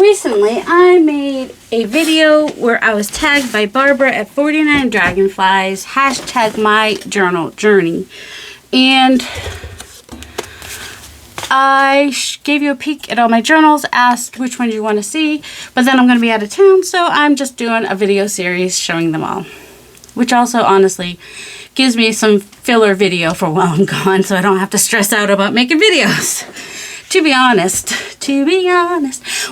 recently I made a video where I was tagged by Barbara at 49 Dragonflies, hashtag my journal journey, and I gave you a peek at all my journals, asked which ones you want to see, but then I'm going to be out of town, so I'm just doing a video series showing them all, which also honestly gives me some filler video for while I'm gone, so I don't have to stress out about making videos. To be honest.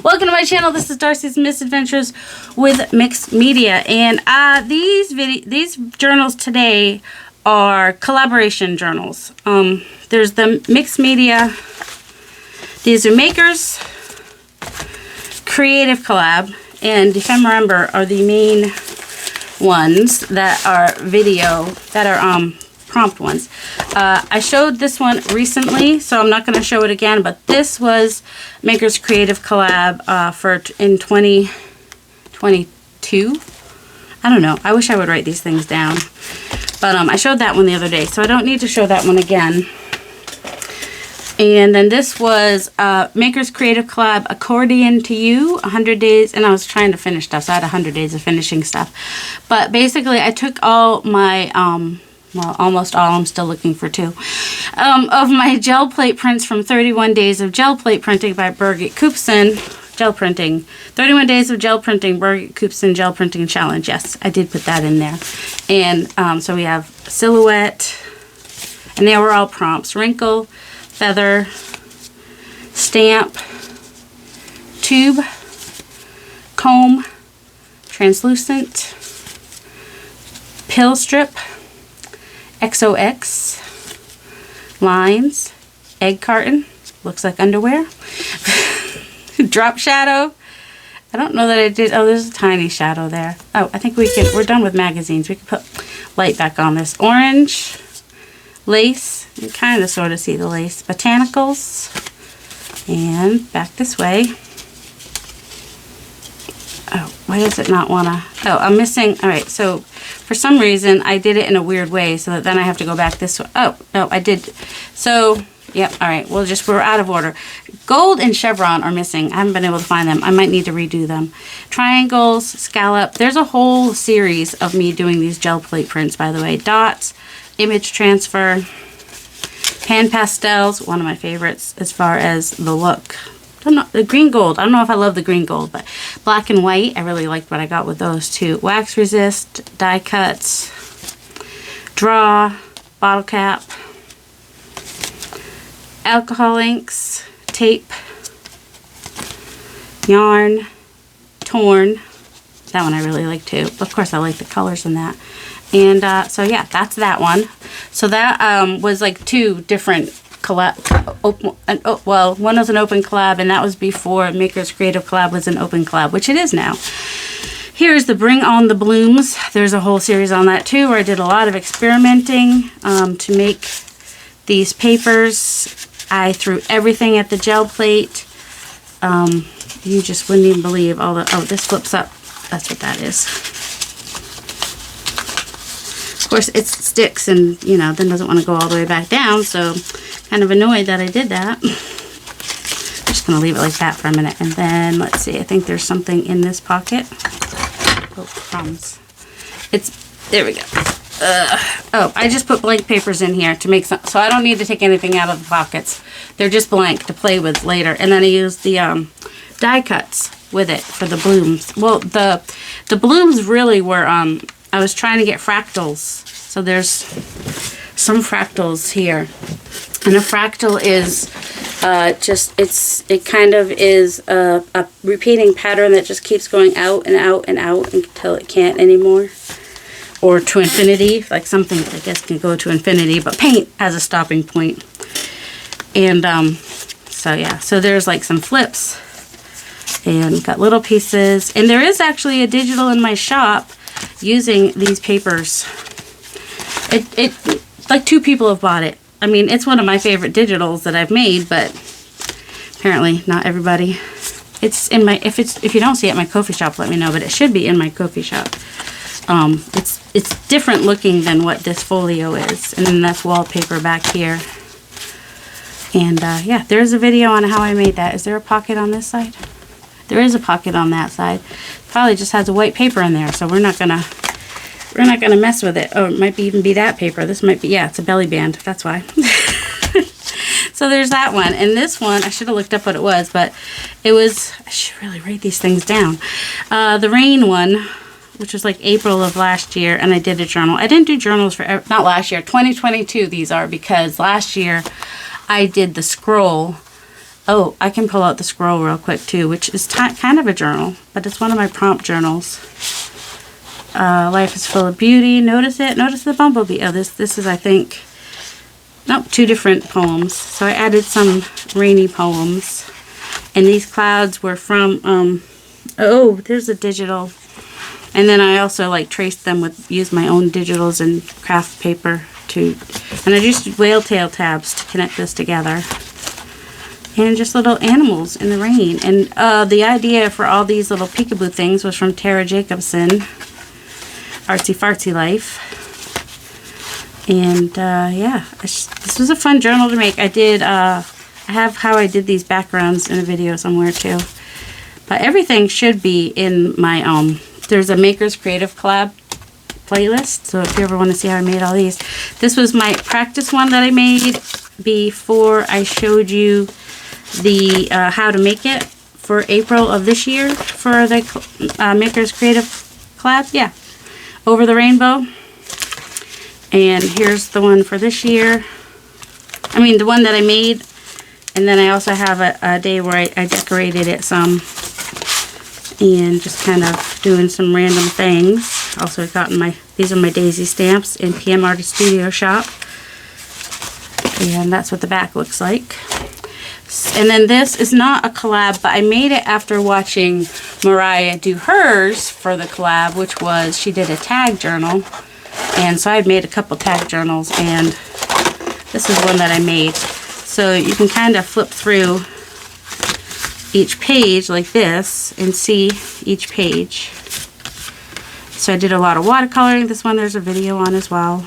Welcome to my channel. This is Darcy's Misadventures with Mixed Media, and these journals today are collaboration journals. There's the Mixed Media. These are Makers Creative Collab and Dephemerember are the main ones that are video, that are prompt ones. I showed this one recently, so I'm not going to show it again, but this was Makers Creative Collab in 2022. I don't know. I wish I would write these things down. But I showed that one the other day, so I don't need to show that one again. And then this was Makers Creative Collab Accordion to You, 100 days, and I was trying to finish stuff, so I had 100 days of finishing stuff. But basically, I took all my, well, almost all, I'm still looking for 2, of my gel plate prints from 31 Days of Gel Plate Printing by Birgit Koopsen. Gel printing. 31 Days of Gel Printing, Birgit Koopsen Gel Printing Challenge. Yes, I did put that in there. And so we have silhouette, and they were all prompts. Wrinkle, feather, stamp, tube, comb, translucent, pill strip, XOX, lines, egg carton, looks like underwear, drop shadow. I don't know that I did. Oh, there's a tiny shadow there. Oh, I think we're done with magazines. We can put light back on this. Orange, lace. You kind of sort of see the lace. Botanicals. And back this way. Oh, why does it not want to? Oh, I'm missing. All right, so for some reason I did it in a weird way so that then I have to go back this way. Oh, no, I did. So, yep, all right, we're out of order. Gold and chevron are missing. I haven't been able to find them. I might need to redo them. Triangles, scallop. There's a whole series of me doing these gel plate prints, by the way. Dots, image transfer, pan pastels, one of my favorites as far as the look. I don't know, the green gold. I don't know if I love the green gold, but black and white, I really liked what I got with those too. Wax resist, die cuts, draw, bottle cap, alcohol inks, tape, yarn, torn. That one I really like too. Of course, I like the colors in that. And so yeah, that's that one. So that was like 2 different collab. Well, one was an open collab, and that was before Makers Creative Collab was an open collab, which it is now. Here's the Bring On the Blooms. There's a whole series on that too, where I did a lot of experimenting to make these papers. I threw everything at the gel plate. You just wouldn't even believe all the, oh, this flips up. That's what that is. Of course, it sticks and, you know, then doesn't want to go all the way back down, so kind of annoyed that I did that. I'm just going to leave it like that for a minute. And then, let's see, I think there's something in this pocket. Oh, crumbs. There we go. Oh, I just put blank papers in here to make some, so I don't need to take anything out of the pockets. They're just blank to play with later. And then I used the die cuts with it for the blooms. Well, the blooms really were, I was trying to get fractals. So there's some fractals here. And a fractal is it kind of is a repeating pattern that just keeps going out and out and out until it can't anymore. Or to infinity, like something I guess can go to infinity, but paint has a stopping point. And so yeah, so there's like some flips and got little pieces. And there is actually a digital in my shop using these papers. It like 2 people have bought it. I mean, it's one of my favorite digitals that I've made, but apparently not everybody. It's in my, if you don't see it at my Ko-fi shop, let me know, but it should be in my Ko-fi shop. It's different looking than what this folio is. And then that's wallpaper back here. And yeah, there's a video on how I made that. Is there a pocket on this side? There is a pocket on that side. Probably just has a white paper in there, so we're not gonna mess with it. Oh, it might even be that paper. This might be, yeah, it's a belly band. That's why. So there's that one. And this one, I should have looked up what it was, but it was, I should really write these things down. The rain one, which was like April of last year, and I did a journal. I didn't do journals for, not last year, 2022 these are, because last year I did the scroll. Oh, I can pull out the scroll real quick too, which is kind of a journal, but it's one of my prompt journals. Life is full of beauty. Notice it. Notice the bumblebee. Oh, this is, I think, nope, 2 different poems. So I added some rainy poems. And these clouds were from, oh, there's a digital. And then I also like traced them with, used my own digitals and craft paper to, and I used whale tail tabs to connect this together. And just little animals in the rain. And the idea for all these little peekaboo things was from Tara Jacobson, Artsy Fartsy Life. And yeah, this was a fun journal to make. I did, I have how I did these backgrounds in a video somewhere too. But everything should be in my, there's a Makers Creative Collab playlist. So if you ever want to see how I made all these. This was my practice one that I made before I showed you the how to make it for April of this year for the Makers Creative Collab. Yeah, Over the Rainbow. And here's the one for this year. I mean, the one that I made. And then I also have a day where I decorated it some. And just kind of doing some random things. Also got these are my daisy stamps in PM Artist Studio Shop. And that's what the back looks like. And then this is not a collab, but I made it after watching Mariah do hers for the collab, which was, she did a tag journal. And so I'd made a couple tag journals, and this is one that I made. So you can kind of flip through each page like this and see each page. So I did a lot of watercoloring. This one there's a video on as well.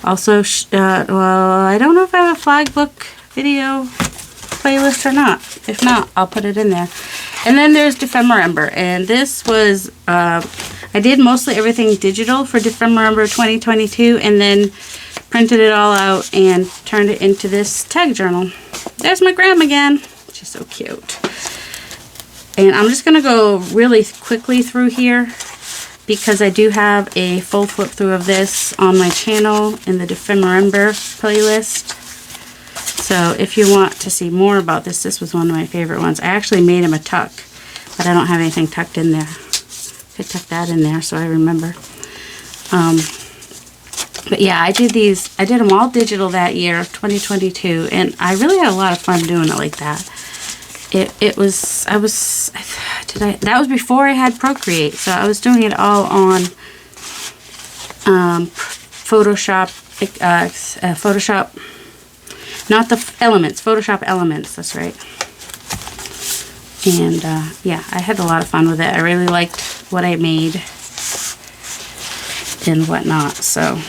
Also, well, I don't know if I have a flag book video playlist or not. If not, I'll put it in there. And then there's dephemerember, and this was, I did mostly everything digital for dephemerember 2022, and then printed it all out and turned it into this tag journal. There's my gram again. She's so cute. And I'm just going to go really quickly through here because I do have a full flip through of this on my channel in the dephemerember playlist. So if you want to see more about this, this was one of my favorite ones. I actually made him a tuck, but I don't have anything tucked in there. I tuck that in there so I remember. But yeah, I did them all digital that year, 2022, and I really had a lot of fun doing it like that. That was before I had Procreate, so I was doing it all on Photoshop, not the Elements, Photoshop Elements, that's right. And yeah, I had a lot of fun with it. I really liked what I made and whatnot, so.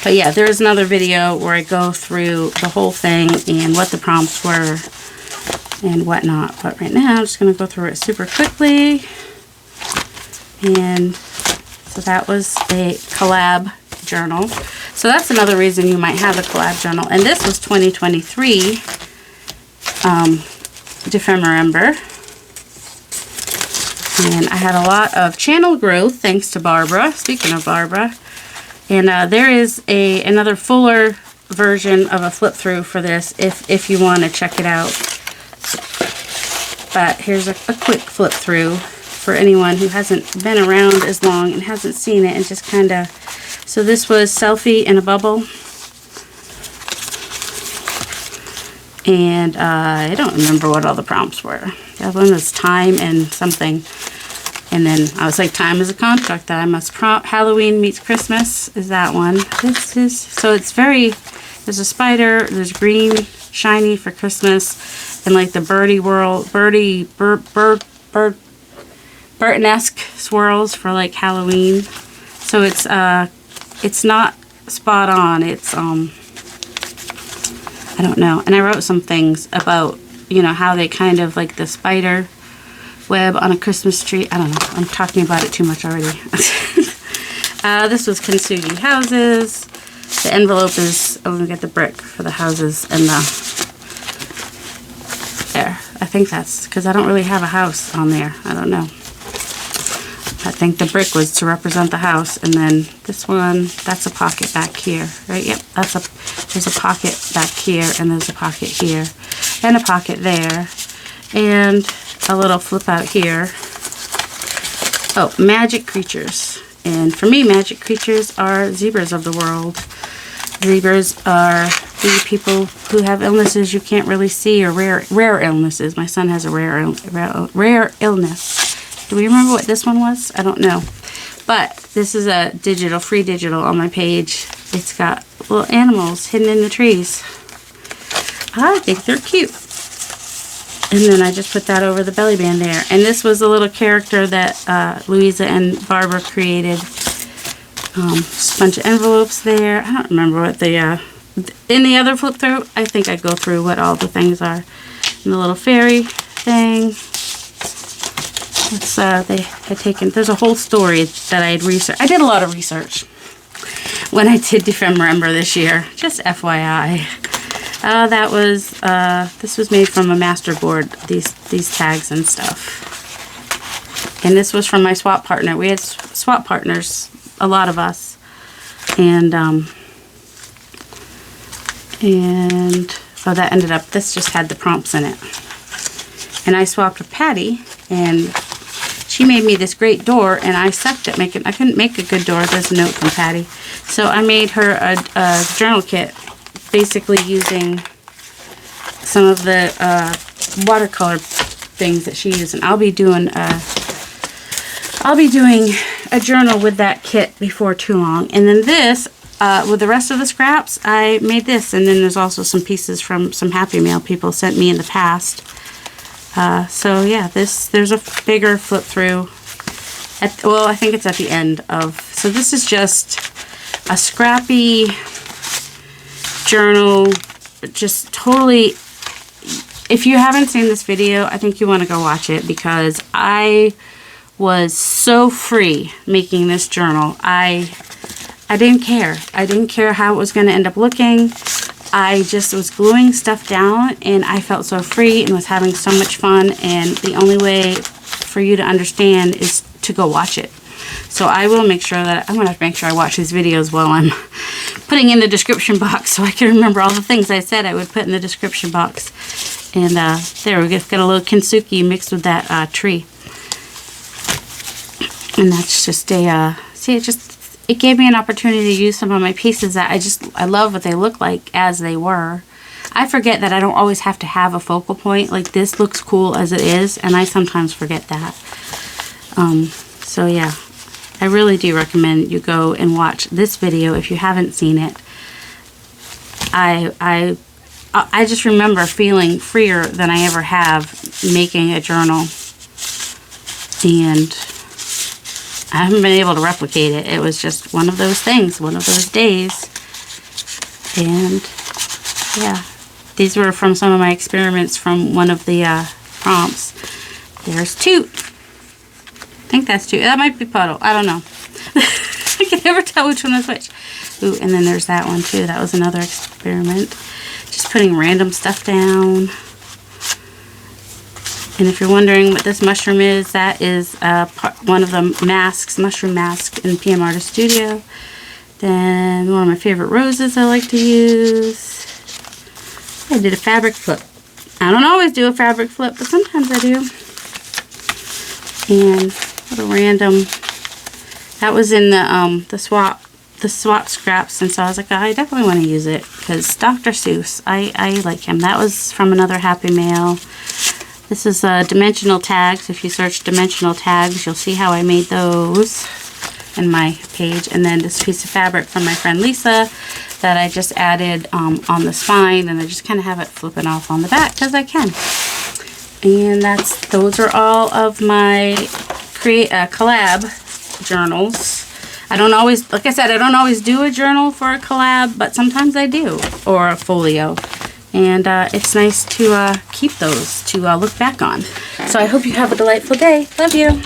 But yeah, there is another video where I go through the whole thing and what the prompts were and whatnot. But right now, I'm just going to go through it super quickly. And so that was a collab journal. So that's another reason you might have a collab journal. And this was 2023 Dephemerember. And I had a lot of channel growth thanks to Barbara. Speaking of Barbara. And there is another fuller version of a flip through for this if you want to check it out. But here's a quick flip through for anyone who hasn't been around as long and hasn't seen it and just kind of. So this was Selfie in a Bubble. And I don't remember what all the prompts were. That one was time and something. And then I was like, time is a construct that I must prompt. Halloween meets Christmas is that one. This is, so it's very, there's a spider, there's green, shiny for Christmas, and like the birdie world, Burton-esque swirls for like Halloween. So it's not spot on. It's, I don't know. And I wrote some things about you know, how they kind of like the spider web on a Christmas tree. I don't know. I'm talking about it too much already. This was kintsugi houses. The envelope is, oh, we get the brick for the houses and the, there. I think that's, because I don't really have a house on there. I don't know. I think the brick was to represent the house, and then this one, that's a pocket back here, right? Yep, there's a pocket back here, and there's a pocket here, and a pocket there, and a little flip out here. Oh, magic creatures. And for me, magic creatures are zebras of the world. Zebras are the people who have illnesses you can't really see, or rare illnesses. My son has a rare illness. Do we remember what this one was? I don't know. But this is a free digital on my page. It's got little animals hidden in the trees. I think they're cute. And then I just put that over the belly band there. And this was a little character that Louisa and Barbara created. Just a bunch of envelopes there. I don't remember what the, in the other flip through, I think I go through what all the things are. And the little fairy thing. It's, they had taken, there's a whole story that I had researched. I did a lot of research when I did Dephemerember this year, just FYI. That was, this was made from a masterboard, these tags and stuff. And this was from my swap partner. We had swap partners, a lot of us. And oh, that ended up, this just had the prompts in it. And I swapped with Patty, and she made me this great door, and I sucked at making, I couldn't make a good door. There's a note from Patty. So I made her a journal kit, basically using some of the watercolor things that she used. And I'll be doing a journal with that kit before too long. And then this, with the rest of the scraps, I made this. And then there's also some pieces from some Happy Mail people sent me in the past. So yeah, there's a bigger flip through. Well, I think it's at the end of. So this is just a scrappy journal, just totally. If you haven't seen this video, I think you want to go watch it, because I was so free making this journal. I didn't care. I didn't care how it was going to end up looking. I just was gluing stuff down, and I felt so free and was having so much fun, and the only way for you to understand is to go watch it. So I will make sure that, I'm going to have to make sure I watch these videos while I'm putting in the description box, so I can remember all the things I said I would put in the description box. And there, we got a little kintsugi mixed with that tree. And that's just a, see, it gave me an opportunity to use some of my pieces that I love what they look like as they were. I forget that I don't always have to have a focal point. Like, this looks cool as it is, and I sometimes forget that. So yeah, I really do recommend you go and watch this video if you haven't seen it. I just remember feeling freer than I ever have making a journal, and I haven't been able to replicate it. It was just one of those things, one of those days. And yeah, these were from some of my experiments from one of the prompts. There's Toot. I think that's Toot. That might be Puddle. I don't know. I can never tell which one is which. Ooh, and then there's that one too. That was another experiment. Just putting random stuff down. And if you're wondering what this mushroom is, that is one of the masks, mushroom mask in PM Artist Studio. Then one of my favorite roses I like to use. I did a fabric flip. I don't always do a fabric flip, but sometimes I do. And what a random, that was in the swap scraps, and so I was like, oh, I definitely want to use it, because Dr. Seuss, I like him. That was from another Happy Mail. This is dimensional tags. If you search dimensional tags, you'll see how I made those in my page. And then this piece of fabric from my friend Lisa that I just added on the spine, and I just kind of have it flipping off on the back because I can. And those are all of my collab journals. I don't always, like I said, I don't always do a journal for a collab, but sometimes I do, or a folio. And it's nice to keep those to look back on. So I hope you have a delightful day. Love you.